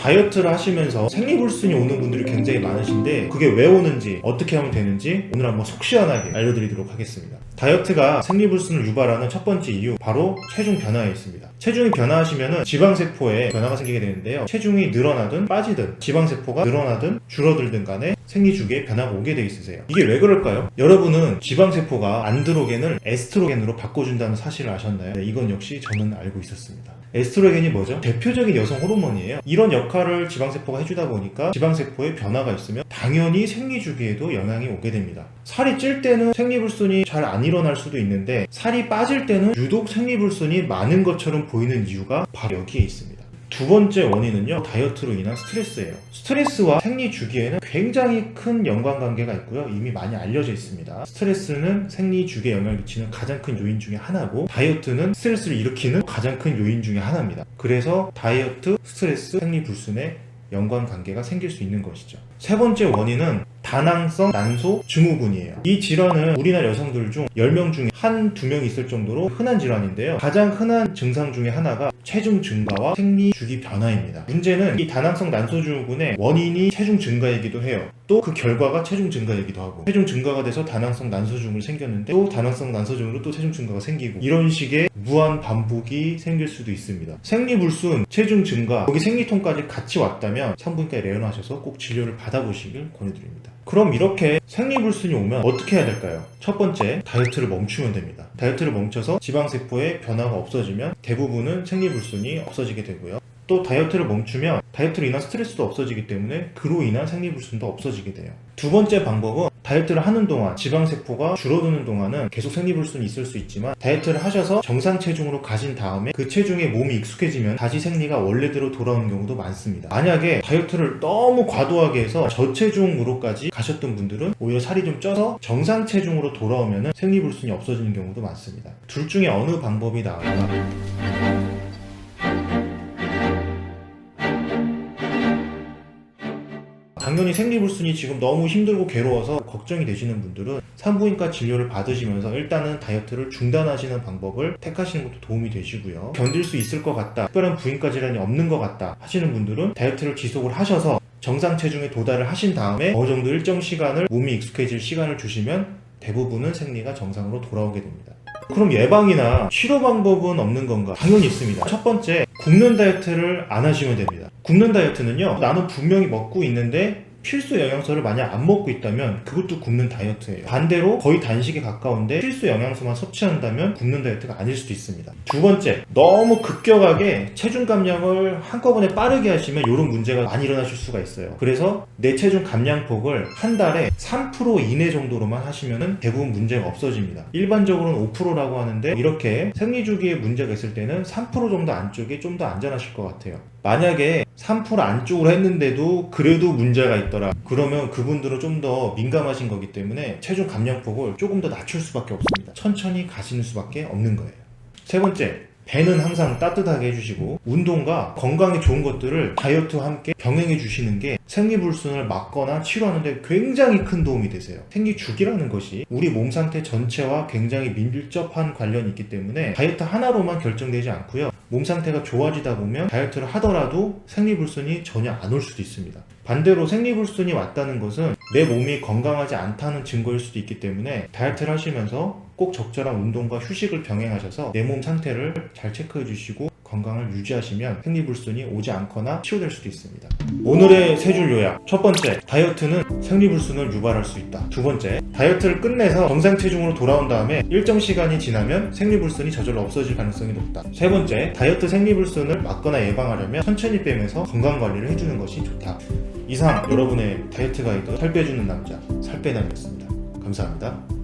다이어트를 하시면서 생리불순이 오는 분들이 굉장히 많으신데 그게 왜 오는지 어떻게 하면 되는지 오늘 한번 속 시원하게 알려드리도록 하겠습니다. 다이어트가 생리불순을 유발하는 첫 번째 이유, 바로 체중 변화에 있습니다. 체중이 변화하시면 지방세포에 변화가 생기게 되는데요. 체중이 늘어나든 빠지든 지방세포가 늘어나든 줄어들든 간에 생리주기에 변화가 오게 돼 있으세요. 이게 왜 그럴까요? 여러분은 지방세포가 안드로겐을 에스트로겐으로 바꿔준다는 사실을 아셨나요? 네, 이건 역시 저는 알고 있었습니다. 에스트로겐이 뭐죠? 대표적인 여성 호르몬이에요. 이런 역할을 지방세포가 해주다 보니까 지방세포에 변화가 있으면 당연히 생리주기에도 영향이 오게 됩니다. 살이 찔 때는 생리불순이 잘 안 일어날 수도 있는데 살이 빠질 때는 유독 생리불순이 많은 것처럼 보이는 이유가 바로 여기에 있습니다. 두 번째 원인은요, 다이어트로 인한 스트레스예요. 스트레스와 생리주기에는 굉장히 큰 연관관계가 있고요, 이미 많이 알려져 있습니다. 스트레스는 생리주기에 영향을 미치는 가장 큰 요인 중에 하나고, 다이어트는 스트레스를 일으키는 가장 큰 요인 중에 하나입니다. 그래서 다이어트, 스트레스, 생리불순에 연관관계가 생길 수 있는 것이죠. 세 번째 원인은 다낭성 난소 증후군이에요. 이 질환은 우리나라 여성들 중 10명 중에 1-2명이 있을 정도로 흔한 질환인데요. 가장 흔한 증상 중에 하나가 체중 증가와 생리주기 변화입니다. 문제는 이 다낭성 난소 증후군의 원인이 체중 증가이기도 해요. 또 그 결과가 체중 증가이기도 하고, 체중 증가가 돼서 다낭성 난소 증후군이 생겼는데 또 다낭성 난소 증후군으로 또 체중 증가가 생기고, 이런 식의 무한 반복이 생길 수도 있습니다. 생리불순, 체중 증가, 거기 생리통까지 같이 왔다면 산부인과에 레원하셔서 꼭 진료를 받아보시길 권해드립니다. 그럼 이렇게 생리불순이 오면 어떻게 해야 될까요? 첫 번째, 다이어트를 멈추면 됩니다. 다이어트를 멈춰서 지방세포의 변화가 없어지면 대부분은 생리불순이 없어지게 되고요. 또 다이어트를 멈추면 다이어트로 인한 스트레스도 없어지기 때문에 그로 인한 생리불순도 없어지게 돼요. 두 번째 방법은 다이어트를 하는 동안 지방세포가 줄어드는 동안은 계속 생리불순이 있을 수 있지만, 다이어트를 하셔서 정상 체중으로 가신 다음에 그 체중에 몸이 익숙해지면 다시 생리가 원래대로 돌아오는 경우도 많습니다. 만약에 다이어트를 너무 과도하게 해서 저체중으로까지 가셨던 분들은 오히려 살이 좀 쪄서 정상 체중으로 돌아오면 생리불순이 없어지는 경우도 많습니다. 둘 중에 어느 방법이 나을까? 당연히 생리불순이 지금 너무 힘들고 괴로워서 걱정이 되시는 분들은 산부인과 진료를 받으시면서 일단은 다이어트를 중단하시는 방법을 택하시는 것도 도움이 되시고요. 견딜 수 있을 것 같다, 특별한 부인과 질환이 없는 것 같다 하시는 분들은 다이어트를 지속을 하셔서 정상 체중에 도달을 하신 다음에 어느 정도 일정 시간을, 몸이 익숙해질 시간을 주시면 대부분은 생리가 정상으로 돌아오게 됩니다. 그럼 예방이나 치료 방법은 없는 건가? 당연히 있습니다. 첫 번째, 굶는 다이어트를 안 하시면 됩니다. 굶는 다이어트는요, 나는 분명히 먹고 있는데 필수 영양소를 만약 안 먹고 있다면 그것도 굶는 다이어트예요. 반대로 거의 단식에 가까운데 필수 영양소만 섭취한다면 굶는 다이어트가 아닐 수도 있습니다. 두 번째, 너무 급격하게 체중 감량을 한꺼번에 빠르게 하시면 이런 문제가 많이 일어나실 수가 있어요. 그래서 내 체중 감량폭을 한 달에 3% 이내 정도로만 하시면 대부분 문제가 없어집니다. 일반적으로는 5%라고 하는데 이렇게 생리주기에 문제가 있을 때는 3% 정도 안쪽이 좀 더 안전하실 것 같아요. 만약에 3% 안쪽으로 했는데도 그래도 문제가 있더라, 그러면 그분들은 좀 더 민감하신 거기 때문에 체중 감량폭을 조금 더 낮출 수밖에 없습니다. 천천히 가시는 수밖에 없는 거예요. 세 번째, 배는 항상 따뜻하게 해주시고 운동과 건강에 좋은 것들을 다이어트와 함께 병행해 주시는 게 생리불순을 막거나 치료하는 데 굉장히 큰 도움이 되세요. 생리주기라는 것이 우리 몸 상태 전체와 굉장히 밀접한 관련이 있기 때문에 다이어트 하나로만 결정되지 않고요, 몸 상태가 좋아지다 보면 다이어트를 하더라도 생리불순이 전혀 안 올 수도 있습니다. 반대로 생리불순이 왔다는 것은 내 몸이 건강하지 않다는 증거일 수도 있기 때문에 다이어트를 하시면서 꼭 적절한 운동과 휴식을 병행하셔서 내 몸 상태를 잘 체크해 주시고 건강을 유지하시면 생리불순이 오지 않거나 치료될 수도 있습니다. 오늘의 세 줄 요약. 첫 번째, 다이어트는 생리불순을 유발할 수 있다. 두 번째, 다이어트를 끝내서 정상 체중으로 돌아온 다음에 일정 시간이 지나면 생리불순이 저절로 없어질 가능성이 높다. 세 번째, 다이어트 생리불순을 막거나 예방하려면 천천히 빼면서 건강관리를 해주는 것이 좋다. 이상 여러분의 다이어트 가이드, 살 빼주는 남자, 살빼남이었습니다. 감사합니다.